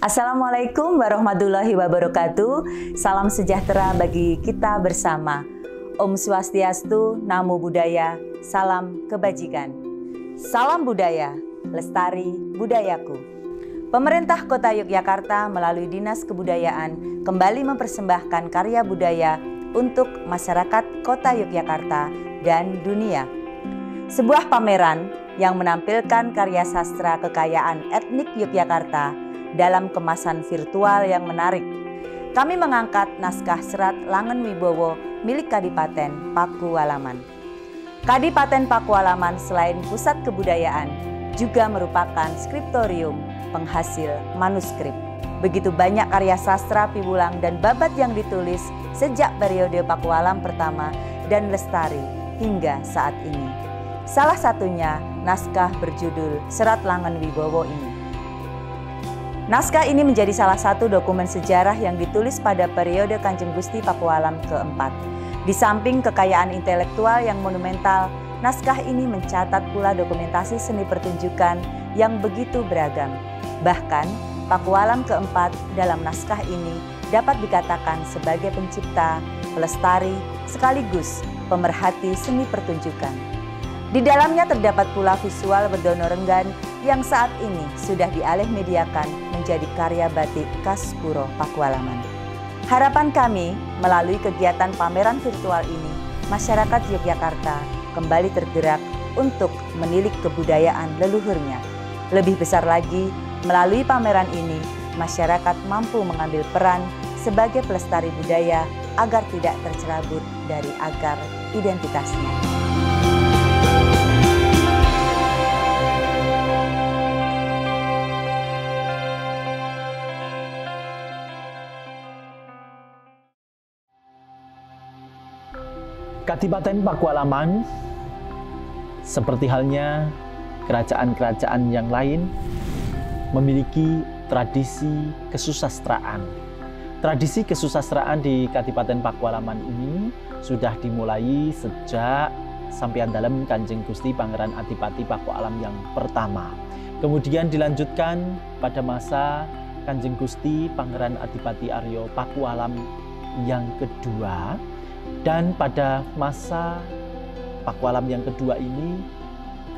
Assalamualaikum warahmatullahi wabarakatuh. Salam sejahtera bagi kita bersama. Om Swastiastu, Namo Buddhaya, salam kebajikan. Salam budaya, lestari budayaku. Pemerintah Kota Yogyakarta melalui Dinas Kebudayaan kembali mempersembahkan karya budaya untuk masyarakat Kota Yogyakarta dan dunia. Sebuah pameran yang menampilkan karya sastra kekayaan etnik Yogyakarta dalam kemasan virtual yang menarik. Kami mengangkat naskah serat Langen Wibowo milik Kadipaten Pakualaman. Kadipaten Pakualaman selain pusat kebudayaan, juga merupakan skriptorium penghasil manuskrip. Begitu banyak karya sastra Piwulang dan Babat yang ditulis sejak periode Pakualam pertama dan lestari hingga saat ini. Salah satunya naskah berjudul Serat Langen Wibowo ini. Naskah ini menjadi salah satu dokumen sejarah yang ditulis pada periode Kanjeng Gusti Pakualam keempat. Di samping kekayaan intelektual yang monumental, naskah ini mencatat pula dokumentasi seni pertunjukan yang begitu beragam. Bahkan, Pakualam keempat dalam naskah ini dapat dikatakan sebagai pencipta, pelestari, sekaligus pemerhati seni pertunjukan. Di dalamnya terdapat pula visual berdono renggan yang saat ini sudah dialih mediakan menjadi karya batik khas Puro Pakualaman. Harapan kami melalui kegiatan pameran virtual ini, masyarakat Yogyakarta kembali tergerak untuk menilik kebudayaan leluhurnya. Lebih besar lagi, melalui pameran ini, masyarakat mampu mengambil peran sebagai pelestari budaya agar tidak tercerabut dari akar identitasnya. Kadipaten Pakualaman, seperti halnya kerajaan-kerajaan yang lain, memiliki tradisi kesusastraan. Tradisi kesusastraan di Kadipaten Pakualaman ini sudah dimulai sejak sampeyan dalem Kanjeng Gusti Pangeran Adipati Pakualam yang pertama. Kemudian dilanjutkan pada masa Kanjeng Gusti Pangeran Adipati Aryo Pakualam yang kedua. Dan pada masa Pakualam yang kedua ini,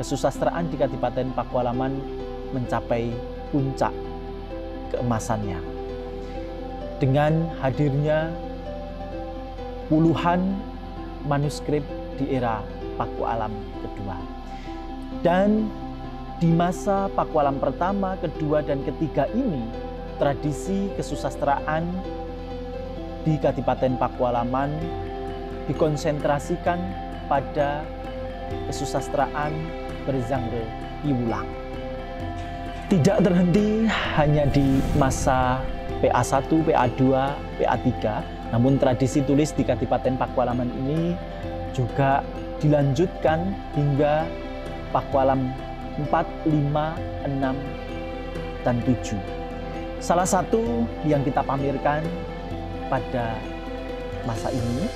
kesusastraan di Kadipaten Pakualaman mencapai puncak keemasannya. Dengan hadirnya puluhan manuskrip di era Pakualam kedua. Dan di masa Pakualam pertama, kedua, dan ketiga ini, tradisi kesusastraan di Kadipaten Pakualaman dikonsentrasikan pada kesusastraan berzangre Piwulang. Tidak terhenti hanya di masa PA1, PA2, PA3, namun tradisi tulis di Kadipaten Pakualaman ini juga dilanjutkan hingga Pakualam 4, 5, 6, dan 7. Salah satu yang kita pamerkan pada masa ini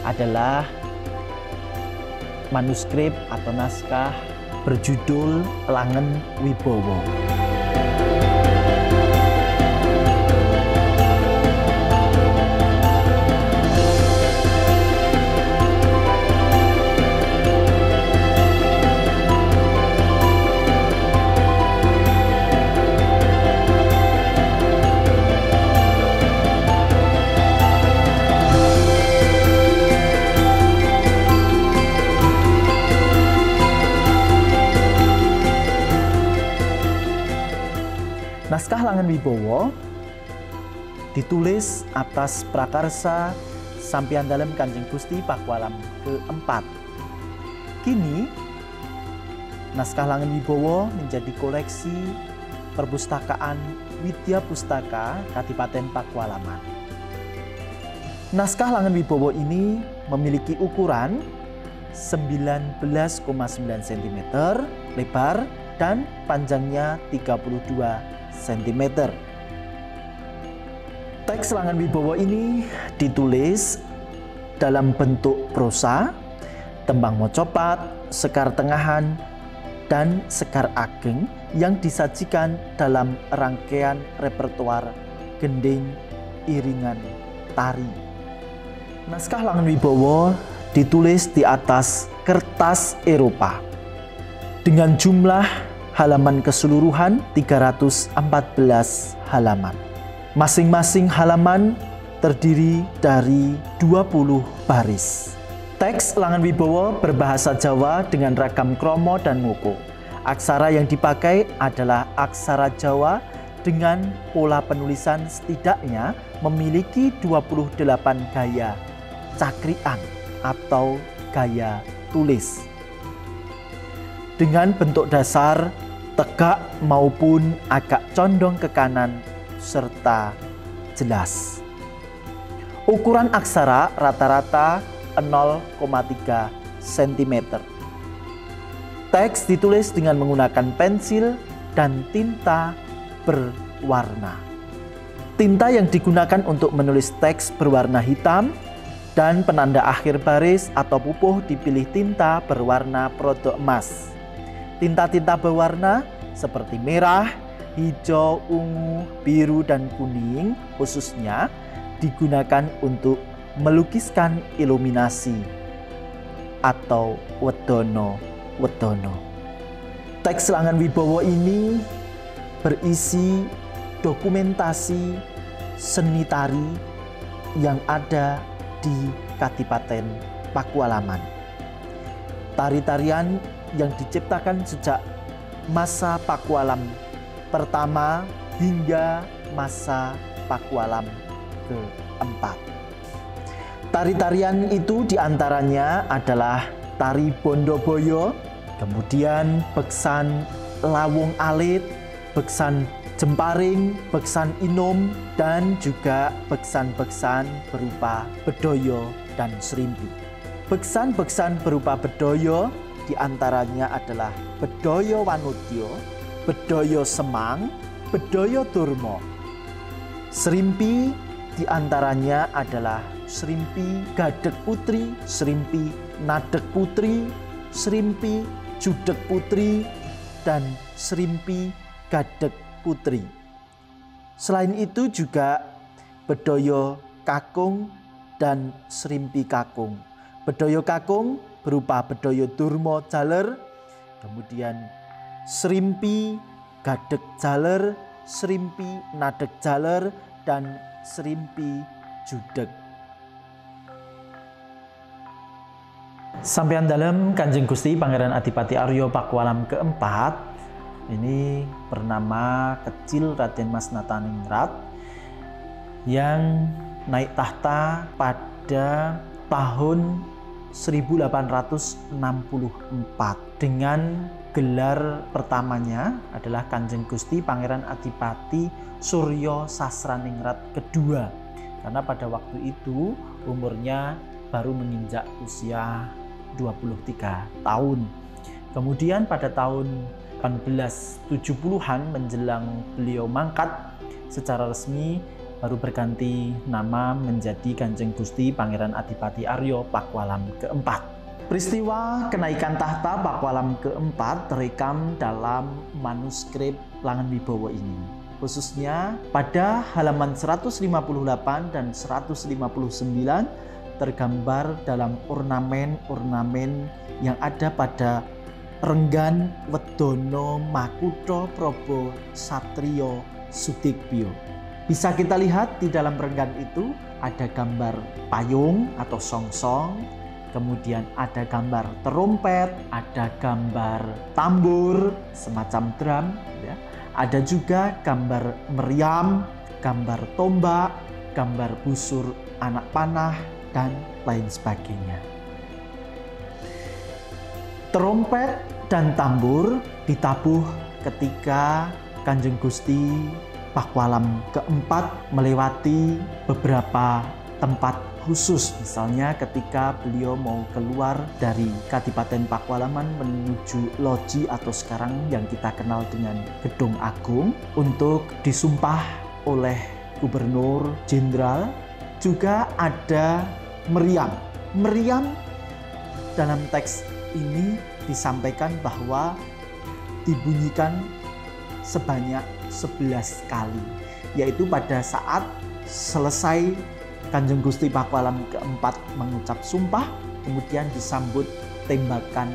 adalah manuskrip atau naskah berjudul Langen Wibowo. Naskah Langen Wibowo ditulis atas prakarsa sampeyan dalem Kanjeng Gusti Pakualam keempat. Kini, naskah Langen Wibowo menjadi koleksi perpustakaan Widya Pustaka Kadipaten Pakualaman. Naskah Langen Wibowo ini memiliki ukuran 19,9 cm lebar dan panjangnya 32 cm. Teks Langen Wibowo ini ditulis dalam bentuk prosa, tembang mocopat, sekar tengahan, dan sekar ageng yang disajikan dalam rangkaian repertoar gending iringan tari. Naskah Langen Wibowo ditulis di atas kertas Eropa dengan jumlah halaman keseluruhan 314 halaman. Masing-masing halaman terdiri dari 20 baris. Teks Langen Wibowo berbahasa Jawa dengan ragam kromo dan ngoko. Aksara yang dipakai adalah aksara Jawa dengan pola penulisan setidaknya memiliki 28 gaya cakrian atau gaya tulis. Dengan bentuk dasar tegak maupun agak condong ke kanan serta jelas. Ukuran aksara rata-rata 0,3 cm. Teks ditulis dengan menggunakan pensil dan tinta berwarna. Tinta yang digunakan untuk menulis teks berwarna hitam dan penanda akhir baris atau pupuh dipilih tinta berwarna perodok emas. Tinta-tinta berwarna seperti merah, hijau, ungu, biru, dan kuning khususnya digunakan untuk melukiskan iluminasi atau wedono. Teks Langen Wibowo ini berisi dokumentasi seni tari yang ada di Kadipaten Pakualaman. Tari-tarian yang diciptakan sejak masa Pakualam pertama hingga masa Pakualam keempat. Tari-tarian itu diantaranya adalah tari Bondoboyo, kemudian beksan Lawung Alit, beksan Jemparing, beksan Inom, dan juga beksan-beksan berupa bedoyo dan serimpi. Beksan-beksan berupa bedoyo diantaranya adalah bedoyo Wanudyo, bedoyo Semang, bedoyo Durmo. Serimpi diantaranya adalah serimpi Gadeg Putri, serimpi Nadeg Putri, serimpi Judeg Putri, dan serimpi Gadeg Putri. Selain itu juga bedoyo Kakung dan serimpi Kakung. Bedoyo Kakung berupa bedoyo Durmo Jaler, kemudian serimpi Gadeg Jaler, serimpi Nadeg Jaler, dan serimpi Judeg. Sampeyan dalem Kanjeng Gusti Pangeran Adipati Arya Pakualam keempat ini bernama Kecil Raden Mas Nataningrat yang naik tahta pada tahun 1864 dengan gelar pertamanya adalah Kanjeng Gusti Pangeran Adipati Suryo Sasraningrat kedua, karena pada waktu itu umurnya baru menginjak usia 23 tahun. Kemudian pada tahun 1870-an menjelang beliau mangkat secara resmi baru berganti nama menjadi Kanjeng Gusti Pangeran Adipati Arya Pakualam keempat. Peristiwa kenaikan tahta Pakualam keempat terekam dalam manuskrip Langen Wibowo ini, khususnya pada halaman 158 dan 159 tergambar dalam ornamen-ornamen yang ada pada renggan Wedono Makutha Praba Satriya Sudikbya. Bisa kita lihat di dalam renggan itu ada gambar payung atau songsong, kemudian ada gambar terompet, ada gambar tambur semacam drum, ya. Ada juga gambar meriam, gambar tombak, gambar busur anak panah, dan lain sebagainya. Terompet dan tambur ditabuh ketika Kanjeng Gusti Pakualam keempat melewati beberapa tempat khusus, misalnya ketika beliau mau keluar dari Kadipaten Pakualaman menuju loji atau sekarang yang kita kenal dengan Gedung Agung untuk disumpah oleh Gubernur Jenderal. Juga ada meriam. Meriam dalam teks ini disampaikan bahwa dibunyikan sebanyak 11 kali, yaitu pada saat selesai Kanjeng Gusti Pakualam keempat mengucap sumpah, kemudian disambut tembakan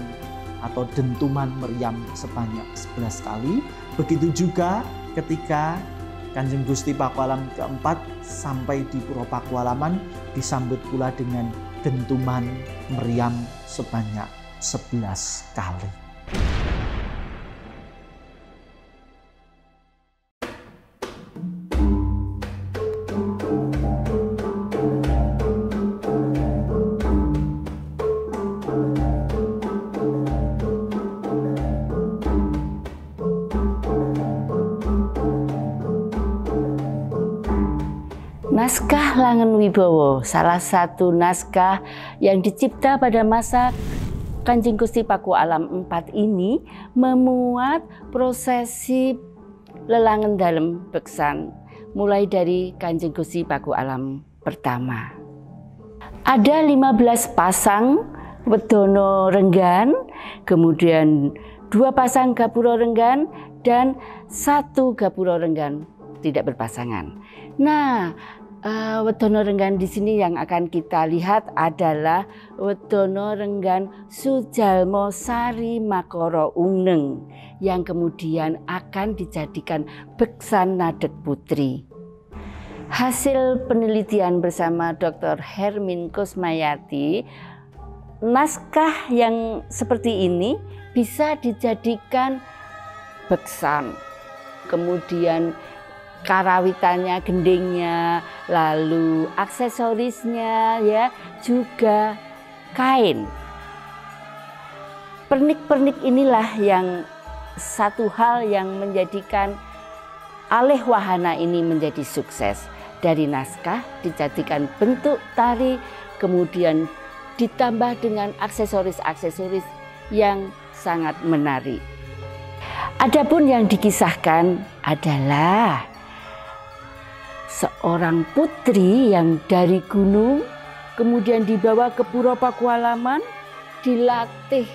atau dentuman meriam sebanyak 11 kali. Begitu juga ketika Kanjeng Gusti Pakualam keempat sampai di Puro Pakualaman disambut pula dengan dentuman meriam sebanyak 11 kali. Naskah Langenwibowo, salah satu naskah yang dicipta pada masa Kanjeng Gusti Pakualam IV ini, memuat prosesi lelangen dalem beksan mulai dari Kanjeng Gusti Pakualam pertama. Ada 15 pasang wedono renggan, kemudian 2 pasang gapura renggan dan 1 gapura renggan tidak berpasangan. Nah, wedono renggan di sini yang akan kita lihat adalah wedono renggan Sujalmo Sari Makoro Uneng yang kemudian akan dijadikan beksan Nadek Putri. Hasil penelitian bersama Dr. Hermin Kusmayati, naskah yang seperti ini bisa dijadikan beksan, kemudian karawitannya, gendingnya, lalu aksesorisnya, ya, juga kain. Pernik-pernik inilah yang satu hal yang menjadikan alih wahana ini menjadi sukses. Dari naskah dijadikan bentuk tari, kemudian ditambah dengan aksesoris-aksesoris yang sangat menarik. Adapun yang dikisahkan adalah seorang putri yang dari gunung kemudian dibawa ke Puro Pakualaman, dilatih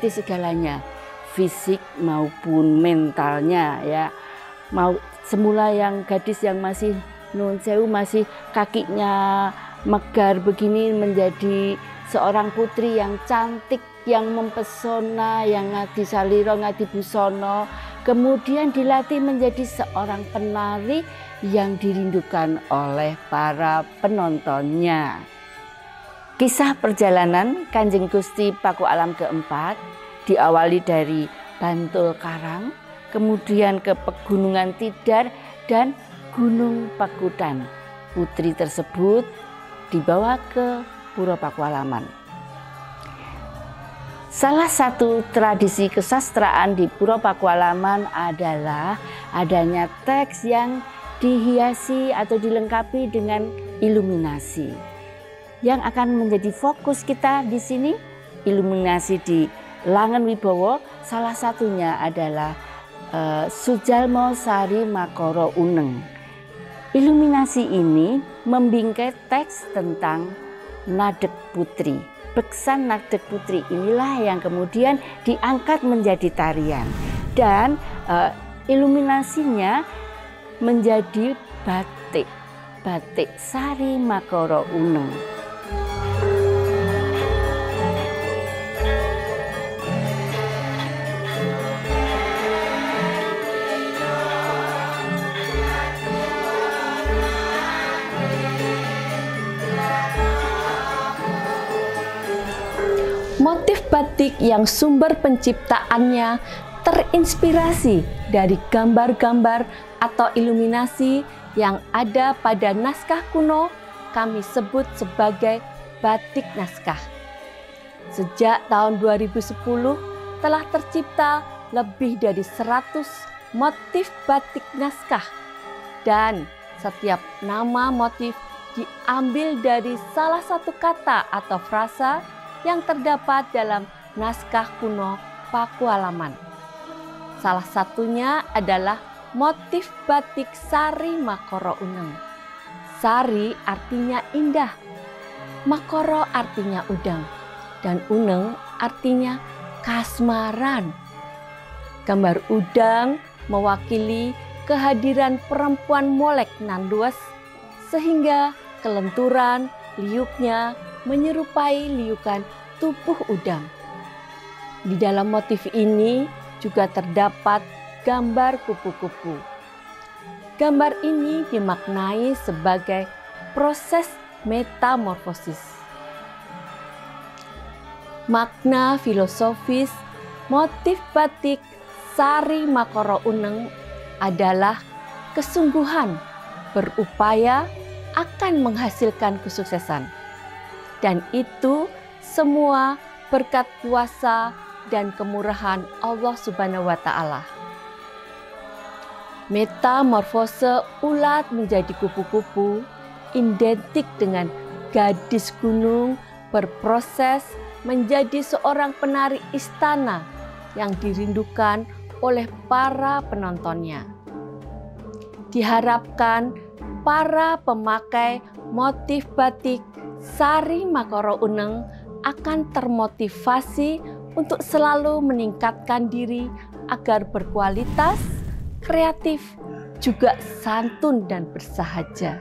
segalanya, fisik maupun mentalnya, ya. Mau semula yang gadis yang masih nun sewu, masih kakinya megar begini, menjadi seorang putri yang cantik, yang mempesona, yang ngadi saliro, ngadi busono, kemudian dilatih menjadi seorang penari yang dirindukan oleh para penontonnya. Kisah perjalanan Kanjeng Gusti Pakualam keempat diawali dari Bantul Karang, kemudian ke Pegunungan Tidar dan Gunung Pakutan. Putri tersebut dibawa ke Puro Pakualaman. Salah satu tradisi kesastraan di Puro Pakualaman adalah adanya teks yang dihiasi atau dilengkapi dengan iluminasi. Yang akan menjadi fokus kita di sini, iluminasi di Langenwibowo, salah satunya adalah Sujalmo Sari Makoro Uneng. Iluminasi ini membingkai teks tentang Nadek Putri. Beksan Nadek Putri inilah yang kemudian diangkat menjadi tarian, dan iluminasinya menjadi batik Sari Makoro Uneng. Motif batik yang sumber penciptaannya terinspirasi dari gambar-gambar atau iluminasi yang ada pada naskah kuno, kami sebut sebagai batik naskah. Sejak tahun 2010 telah tercipta lebih dari 100 motif batik naskah, dan setiap nama motif diambil dari salah satu kata atau frasa yang terdapat dalam naskah kuno Pakualaman. Salah satunya adalah motif batik Sari Makoro Uneng. Sari artinya indah, Makoro artinya udang, dan Uneng artinya kasmaran. Gambar udang mewakili kehadiran perempuan molek nan luas sehingga kelenturan liuknya menyerupai liukan tubuh udang. Di dalam motif ini juga terdapat gambar kupu-kupu. Gambar ini dimaknai sebagai proses metamorfosis. Makna filosofis motif batik Sari Makoro Uneng adalah kesungguhan berupaya akan menghasilkan kesuksesan. Dan itu semua berkat kuasa dan kemurahan Allah Subhanahu wa Ta'ala. Metamorfose ulat menjadi kupu-kupu identik dengan gadis gunung berproses menjadi seorang penari istana yang dirindukan oleh para penontonnya. Diharapkan para pemakai motif batik Sari Makoro Uneng akan termotivasi untuk selalu meningkatkan diri agar berkualitas, kreatif, juga santun dan bersahaja.